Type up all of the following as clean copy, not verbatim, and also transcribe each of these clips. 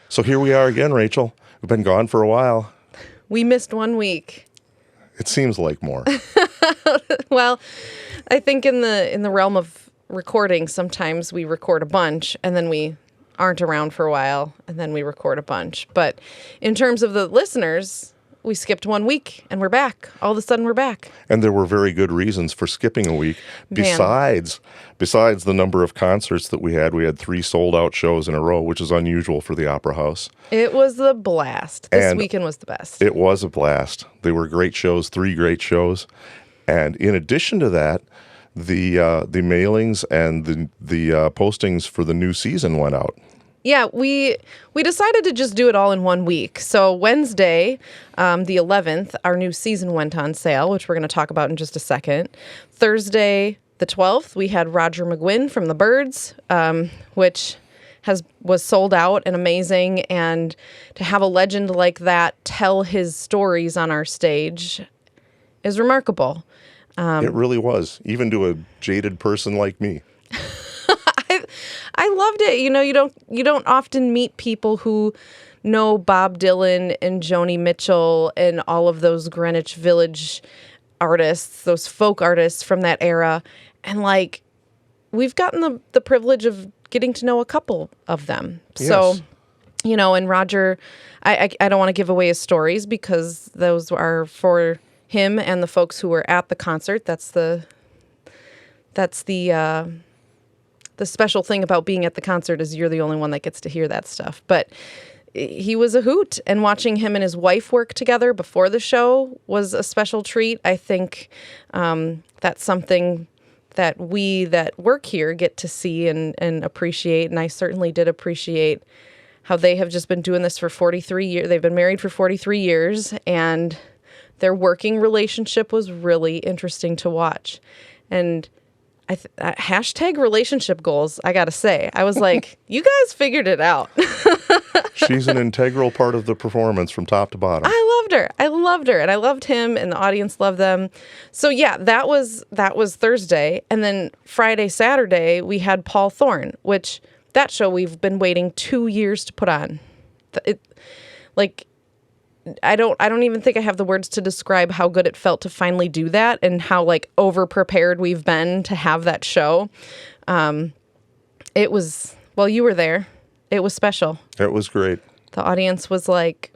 So here we are again, Rachel. We've been gone for a while. We missed 1 week. It seems like more. Well, I think in the realm of recording, sometimes we record a bunch and then we aren't around for a while and then we record a bunch. But in terms of the listeners, we skipped 1 week and we're back. All of a sudden we're back. And there were very good reasons for skipping a week. Besides the number of concerts that we had 3 sold-out shows in a row, which is unusual for the Opera House. It was a blast. This weekend was the best. It was a blast. They were great shows, 3 great shows. And in addition to that, the mailings and the postings for the new season went out. Yeah, we decided to just do it all in 1 week. So Wednesday, the 11th, our new season went on sale, which we're going to talk about in just a second. Thursday, the 12th, we had Roger McGuinn from the Byrds, which was sold out and amazing. And to have a legend like that tell his stories on our stage is remarkable. It really was, even to a jaded person like me. I loved it. You know, you don't often meet people who know Bob Dylan and Joni Mitchell and all of those Greenwich Village artists, those folk artists from that era. And like, we've gotten the privilege of getting to know a couple of them. Yes. So, you know, and Roger, I don't want to give away his stories because those are for him and the folks who were at the concert. That's the special thing about being at the concert is you're the only one that gets to hear that stuff. But he was a hoot, and watching him and his wife work together before the show was a special treat. I think that's something that we that work here get to see and appreciate, and I certainly did appreciate how they have just been doing this for 43 years. They've been married for 43 years, and their working relationship was really interesting to watch. And hashtag relationship goals, I gotta say. I was like, you guys figured it out. She's an integral part of the performance from top to bottom. I loved her. And I loved him, and the audience loved them. So yeah, that was Thursday. And then Friday, Saturday, we had Paul Thorne, which that show we've been waiting 2 years to put on. I don't even think I have the words to describe how good it felt to finally do that and how like over prepared we've been to have that show. It was, well, you were there. It was special. It was great. The audience was like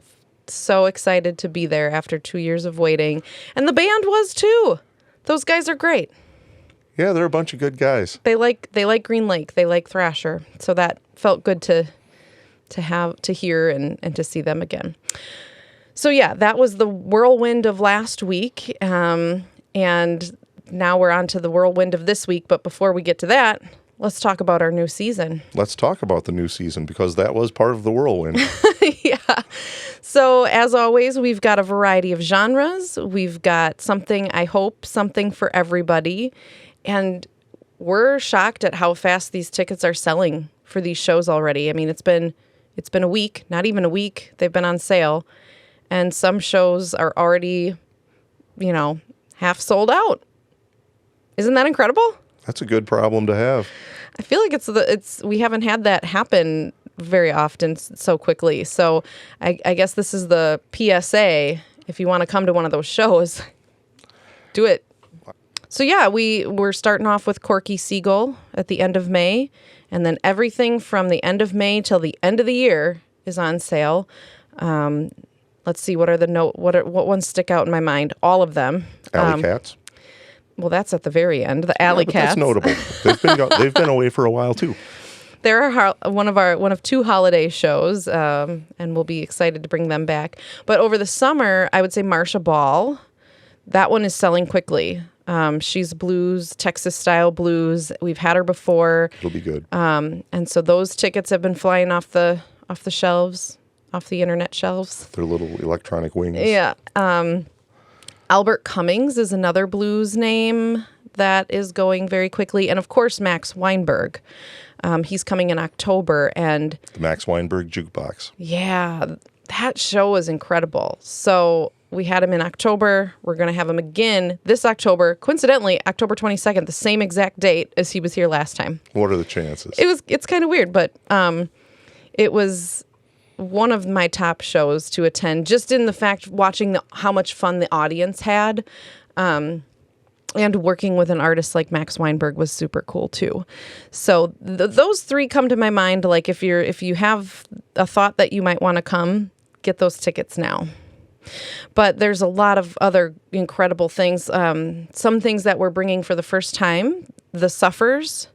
so excited to be there after 2 years of waiting. And the band was too. Those guys are great. Yeah, they're a bunch of good guys. They like Green Lake. They like Thrasher. So that felt good to hear and to see them again. So yeah, that was the whirlwind of last week, and now we're on to the whirlwind of this week. But before we get to that, let's talk about our new season. Let's talk about the new season, because that was part of the whirlwind. Yeah. So as always, we've got a variety of genres. We've got something for everybody. And we're shocked at how fast these tickets are selling for these shows already. I mean, it's been a week, not even a week. They've been on sale. And some shows are already, half sold out. Isn't that incredible? That's a good problem to have. I feel like we haven't had that happen very often so quickly. So I guess this is the PSA. If you want to come to one of those shows, do it. So yeah, we're starting off with Corky Seagull at the end of May, and then everything from the end of May till the end of the year is on sale. Let's see, what ones stick out in my mind? All of them. Alley Cats. Well, that's at the very end. The Alley Cats. That's notable. They've been away for a while too. They're one of 2 holiday shows, and we'll be excited to bring them back. But over the summer, I would say Marsha Ball. That one is selling quickly. She's blues, Texas style blues. We've had her before. It'll be good. And so those tickets have been flying off the shelves. Off the internet shelves. Their little electronic wings. Yeah. Albert Cummings is another blues name that is going very quickly. And of course, Max Weinberg. He's coming in October. And the Max Weinberg Jukebox. Yeah, that show was incredible. So we had him in October. We're going to have him again this October. Coincidentally, October 22nd, the same exact date as he was here last time. What are the chances? It's kind of weird, but it was one of my top shows to attend, just in the fact watching how much fun the audience had. And working with an artist like Max Weinberg was super cool too. So those three come to my mind. Like if you have a thought that you might want to come, get those tickets now. But there's a lot of other incredible things. Some things that we're bringing for the first time. The Suffers.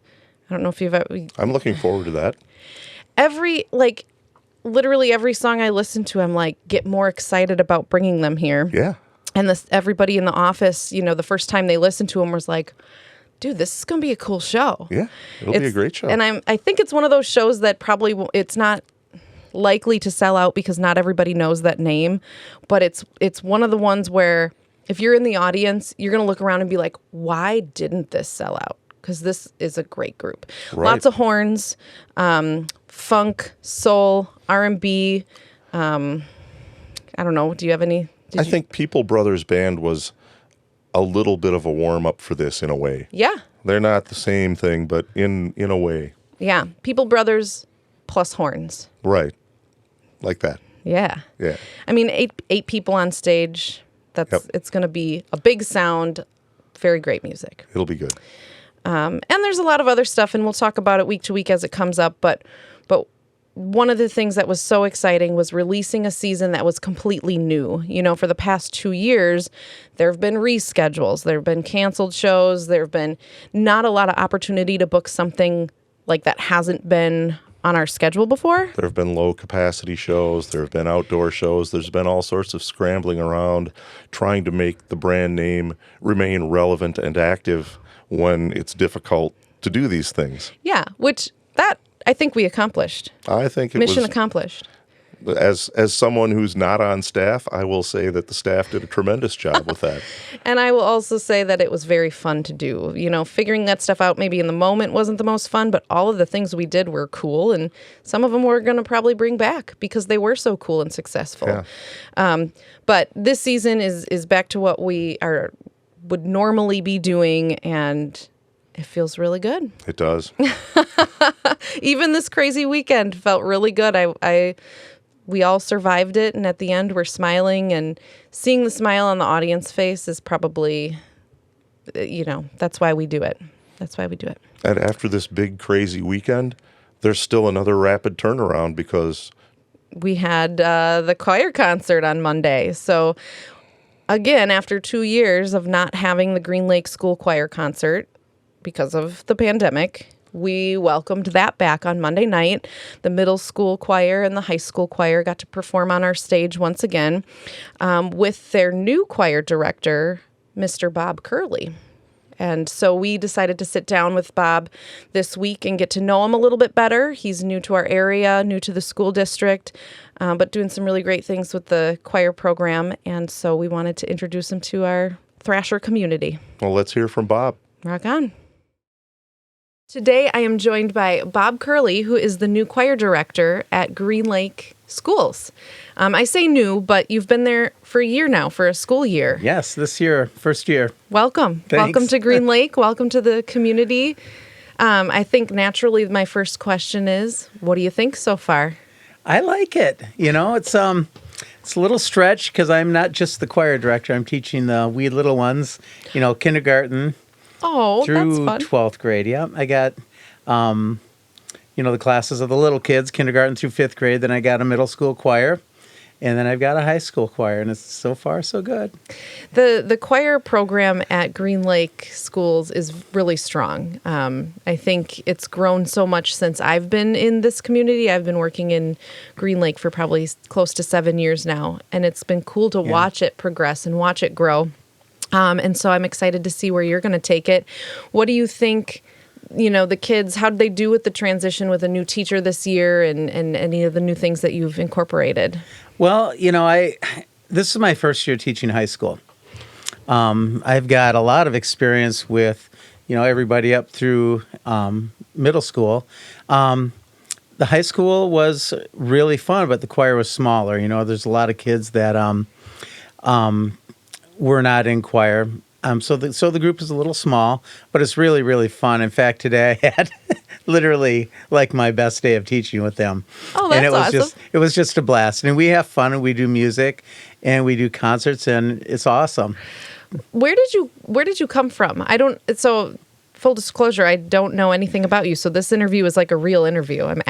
I don't know if you've ever... I'm looking forward to that. Literally every song I listen to, I'm like, get more excited about bringing them here. Yeah. And everybody in the office, the first time they listened to him was like, dude, this is going to be a cool show. Yeah, it'll be a great show. And I think it's one of those shows that probably it's not likely to sell out because not everybody knows that name. But it's one of the ones where if you're in the audience, you're going to look around and be like, why didn't this sell out? Because this is a great group. Right. Lots of horns, funk, soul, R&B. I don't know. Do you have any... I think People Brothers Band was a little bit of a warm-up for this in a way. Yeah. They're not the same thing, but in a way. Yeah. People Brothers plus horns. Right. Like that. Yeah. Yeah. I mean, eight people on stage. It's going to be a big sound, very great music. It'll be good. And there's a lot of other stuff, and we'll talk about it week to week as it comes up, but one of the things that was so exciting was releasing a season that was completely new. For the past 2 years, there have been reschedules. There have been canceled shows. There have been not a lot of opportunity to book something like that hasn't been on our schedule before. There have been low-capacity shows. There have been outdoor shows. There's been all sorts of scrambling around, trying to make the brand name remain relevant and active when it's difficult to do these things. Yeah, which I think we accomplished. I think it Mission was, accomplished. As someone who's not on staff, I will say that the staff did a tremendous job with that. And I will also say that it was very fun to do. Figuring that stuff out maybe in the moment wasn't the most fun, but all of the things we did were cool, and some of them we're going to probably bring back because they were so cool and successful. Yeah. But this season is back to what we would normally be doing, and it feels really good. It does. Even this crazy weekend felt really good. We all survived it, and at the end we're smiling, and seeing the smile on the audience face is probably, that's why we do it. That's why we do it. And after this big crazy weekend, there's still another rapid turnaround because we had the choir concert on Monday. So again, after 2 years of not having the Green Lake School Choir concert because of the pandemic, we welcomed that back on Monday night. The middle school choir and the high school choir got to perform on our stage once again with their new choir director, Mr. Bob Curley. And so we decided to sit down with Bob this week and get to know him a little bit better. He's new to our area, new to the school district, but doing some really great things with the choir program. And so we wanted to introduce him to our Thrasher community. Well, let's hear from Bob. Rock on. Today I am joined by Bob Curley, who is the new choir director at Green Lake Schools. I say new, but you've been there for a year now, for a school year. Yes, this year, first year. Welcome. Thanks. Welcome to Green Lake. Welcome to the community. I think naturally my first question is, what do you think so far? I like it. It's a little stretch because I'm not just the choir director. I'm teaching the wee little ones, kindergarten. Oh, through that's fun. 12th grade. Yeah, I got, the classes of the little kids, kindergarten through 5th grade. Then I got a middle school choir, and then I've got a high school choir, and it's so far so good. The choir program at Green Lake Schools is really strong. I think it's grown so much since I've been in this community. I've been working in Green Lake for probably close to 7 years now, and it's been cool to watch it progress and watch it grow. And so I'm excited to see where you're going to take it. What do you think, the kids, how did they do with the transition with a new teacher this year and any of the new things that you've incorporated? Well, this is my first year teaching high school. I've got a lot of experience with, everybody up through middle school. The high school was really fun, but the choir was smaller. There's a lot of kids that were not in choir. So the group is a little small, but it's really, really fun. In fact, today I had literally like my best day of teaching with them. Oh, that's and awesome. It was just a blast. And we have fun, and we do music, and we do concerts, and it's awesome. Where did you come from? So full disclosure, I don't know anything about you. So this interview is like a real interview. I'm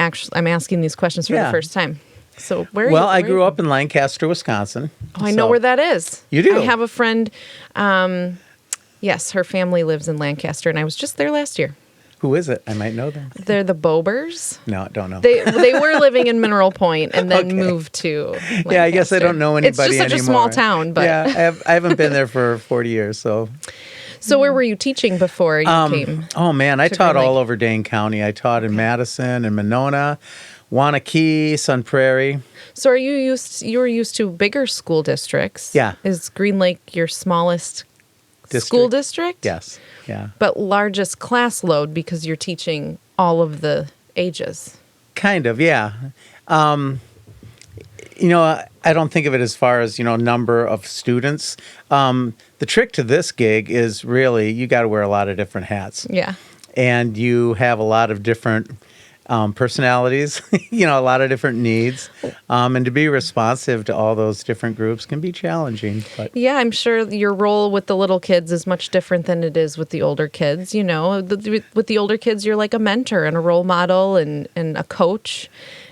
asking these questions for the first time. So where are you? Well, I grew up in Lancaster, Wisconsin. Oh, I know where that is. You do? I have a friend. Yes, her family lives in Lancaster, and I was just there last year. Who is it? I might know them. They're the Bobers. No, I don't know. They were living in Mineral Point and then moved to Lancaster. Yeah, I guess I don't know anybody It's just such a small town, but yeah, I haven't been there for 40 years, so. So where were you teaching before you came? Oh man, I to taught Green Lake? all over Dane County. I taught in Madison and Monona, Wanakee, Sun Prairie. So you were used to bigger school districts? Yeah. Is Green Lake your smallest school district? Yes. Yeah. But largest class load because you're teaching all of the ages. Kind of, yeah. I don't think of it as far as, number of students. The trick to this gig is really you got to wear a lot of different hats. Yeah. And you have a lot of different personalities, a lot of different needs. And to be responsive to all those different groups can be challenging. But Yeah, I'm sure your role with the little kids is much different than it is with the older kids. With the older kids, you're like a mentor and a role model and a coach.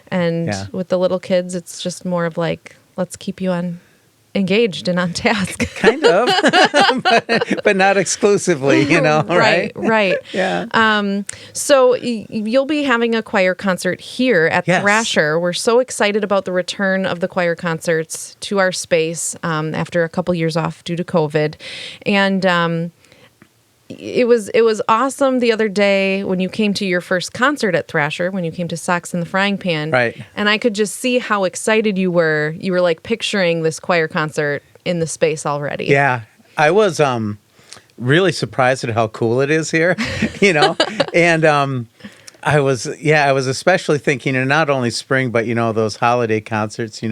And with the little kids, it's just more of like, let's keep you engaged and on task. Kind of, but not exclusively, right? Right. Yeah. So you'll be having a choir concert here at Thrasher. We're so excited about the return of the choir concerts to our space after a couple years off due to COVID. And it was awesome the other day when you came to your first concert at Thrasher, when you came to Socks in the Frying Pan. Right. And I could just see how excited you were. You were like picturing this choir concert in the space already. Yeah. I was really surprised at how cool it is here, and I was especially thinking, and not only spring, but those holiday concerts,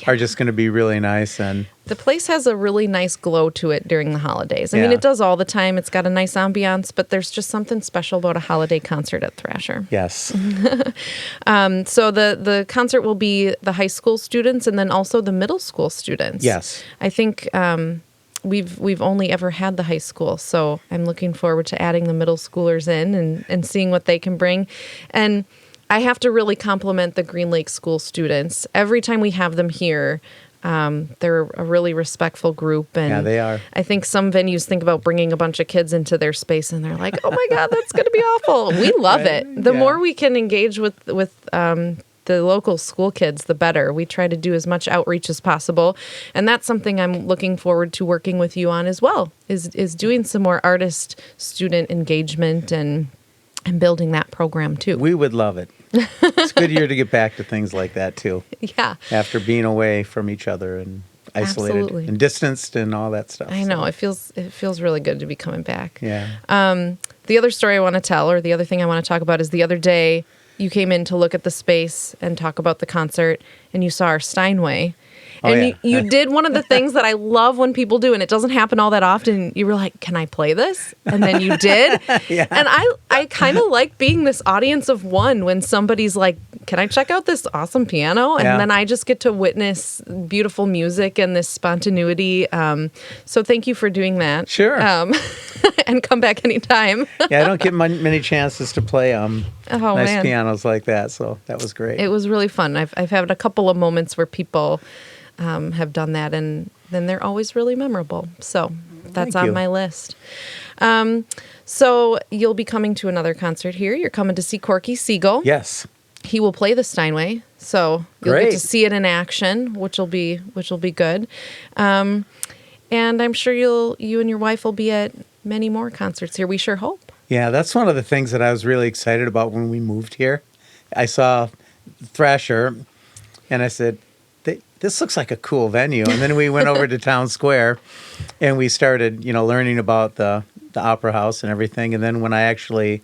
are just going to be really nice. And the place has a really nice glow to it during the holidays. I mean, it does all the time. It's got a nice ambiance, but there's just something special about a holiday concert at Thrasher. Yes. So the concert will be the high school students and then also the middle school students. Yes. I think we've only ever had the high school, so I'm looking forward to adding the middle schoolers in and seeing what they can bring. And I have to really compliment the Green Lake School students. Every time we have them here, they're a really respectful group. And yeah, they are. I think some venues think about bringing a bunch of kids into their space, and they're like, oh my God, that's going to be awful. We love it. The more we can engage with the local school kids, the better. We try to do as much outreach as possible. And that's something I'm looking forward to working with you on as well, is doing some more artist-student engagement and building that program too. We would love it. It's a good year to get back to things like that too. Yeah. After being away from each other and isolated Absolutely. and distanced and all that stuff. I know. It feels really good to be coming back. Yeah. The other story I want to tell, or the other thing I want to talk about, is the other day you came in to look at the space and talk about the concert, and you saw our Steinway. And you did one of the things that I love when people do, and it doesn't happen all that often. You were like, can I play this? And then you did. Yeah. And I kind of like being this audience of one when somebody's like, can I check out this awesome piano? And then I just get to witness beautiful music and this spontaneity. So thank you for doing that. Sure. And come back anytime. Yeah, I don't get many chances to play nice pianos like that, so that was great. It was really fun. I've had a couple of moments where people have done that, and then they're always really memorable. So that's on my list. So you'll be coming to another concert here. You're coming to see Corky Siegel. Yes. He will play the Steinway, so you'll get to see it in action, which will be good. And I'm sure you and your wife will be at many more concerts here. We sure hope. Yeah, that's one of the things that I was really excited about when we moved here. I saw Thrasher, and I said, this looks like a cool venue. And then we went over to Town Square, and we started, learning about the Opera House and everything. And then when I actually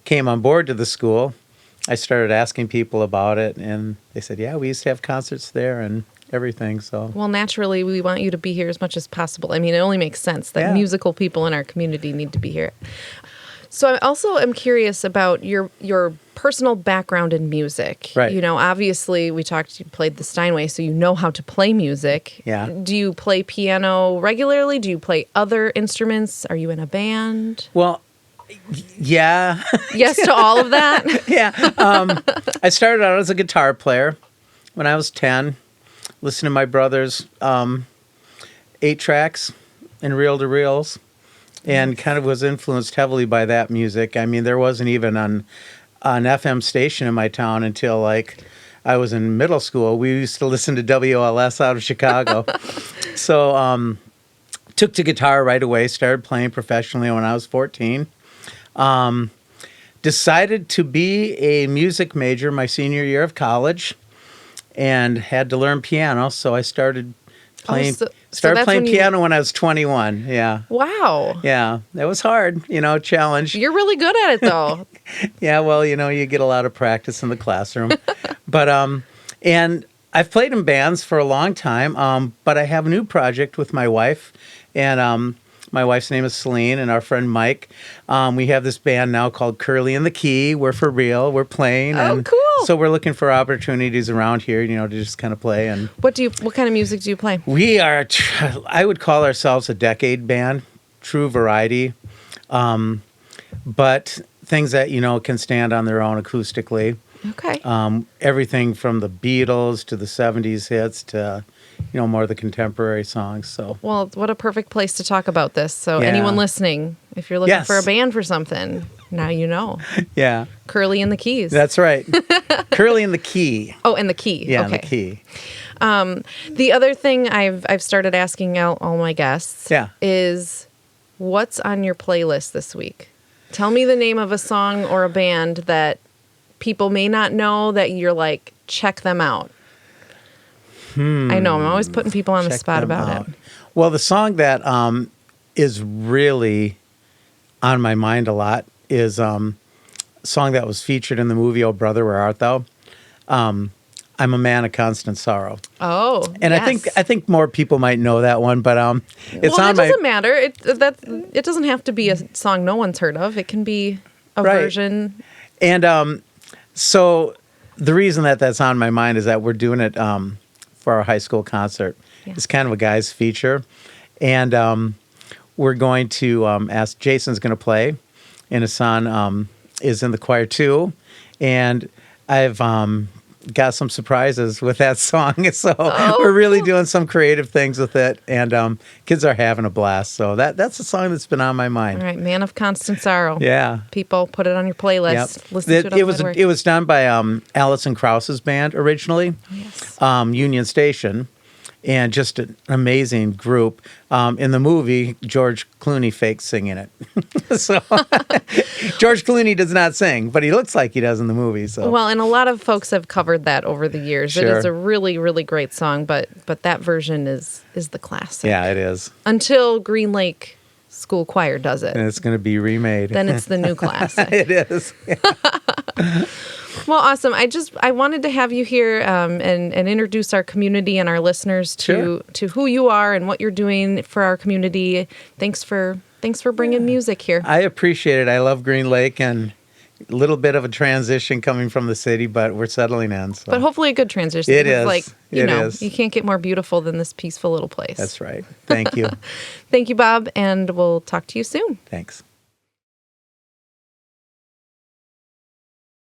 came on board to the school, I started asking people about it, and they said, yeah, we used to have concerts there. And everything. So Well, naturally, we want you to be here as much as possible. I mean, it only makes sense that Yeah. musical people in our community need to be here. So I also am curious about your personal background in music. Right. You know, obviously, we talked, you played the Steinway, so you know how to play music. Yeah. Do you play piano regularly? Do you play other instruments? Are you in a band? well, yeah. Yes to all of that? Yeah. I started out as a guitar player when I was 10, listening to my brother's 8-tracks and reel-to-reels, and kind of was influenced heavily by that music. I mean, there wasn't even an FM station in my town until, like, I was in middle school. We used to listen to WLS out of Chicago. So took to guitar right away, started playing professionally when I was 14. Decided to be a music major my senior year of college, and had to learn piano. So I started playing so started that's playing when you- piano when I was 21. Yeah, Wow. yeah, that was hard. Challenge. You're really good at it, though. Yeah, well, you get a lot of practice in the classroom, but and I've played in bands for a long time. But I have a new project with my wife, and my wife's name is Celine, and our friend Mike. We have this band now called Curley and the Key. We're for real. We're playing. Oh, and cool. So we're looking for opportunities around here, to just kind of play. And What kind of music do you play? we are, I would call ourselves a decade band, true variety, but things that, can stand on their own acoustically. Okay. Everything from the Beatles to the 70s hits to, more of the contemporary songs. So Well, what a perfect place to talk about this. So Yeah. anyone listening, if you're looking Yes. for a band for something, now you know. yeah, Curly and the Keys. that's right. Curly and the Key. Oh, and the Key. Yeah, okay. the Key. The other thing I've started asking out all my guests Yeah. is what's on your playlist this week? Tell me the name of a song or a band that people may not know that you're like, check them out. I know, I'm always putting people on the Check spot them about out. it. Well, the song that is really on my mind a lot is a song that was featured in the movie Oh Brother, Where Art Thou? I'm a Man of Constanzaro. Oh, And yes. I think more people might know that one, but it's well, on that my doesn't matter. It doesn't have to be a song no one's heard of. It can be a Right. version. And so the reason that that's on my mind is that we're doing it for our high school concert. Yeah. It's kind of a guy's feature. And we're going to ask, Jason's going to play, and his son is in the choir too. And I've got some surprises with that song. So we're really doing some creative things with it. And kids are having a blast. So that's a song that's been on my mind. All right, Man of Constanzaro. Yeah. People, put it on your playlist. Yep. Listen to it on the way to It work. was done by Allison Krause's band originally, Yes. Union Station, and just an amazing group. In the movie, George Clooney fakes singing it. So George Clooney does not sing, but he looks like he does in the movie. So Well, and a lot of folks have covered that over the years. It Sure. is a really, really great song, but that version is the classic. yeah, it is, Until Green Lake School Choir does it. and it's going to be remade. Then it's the new classic. It is. Well, awesome. I wanted to have you here and introduce our community and our listeners to who you are and what you're doing for our community. Thanks for bringing music here. I appreciate it. I love Green Lake, and a little bit of a transition coming from the city, but we're settling in. So. But hopefully a good transition. It because, is. Like, It is. you can't get more beautiful than this peaceful little place. That's right. Thank you. Thank you, Bob, and we'll talk to you soon. Thanks.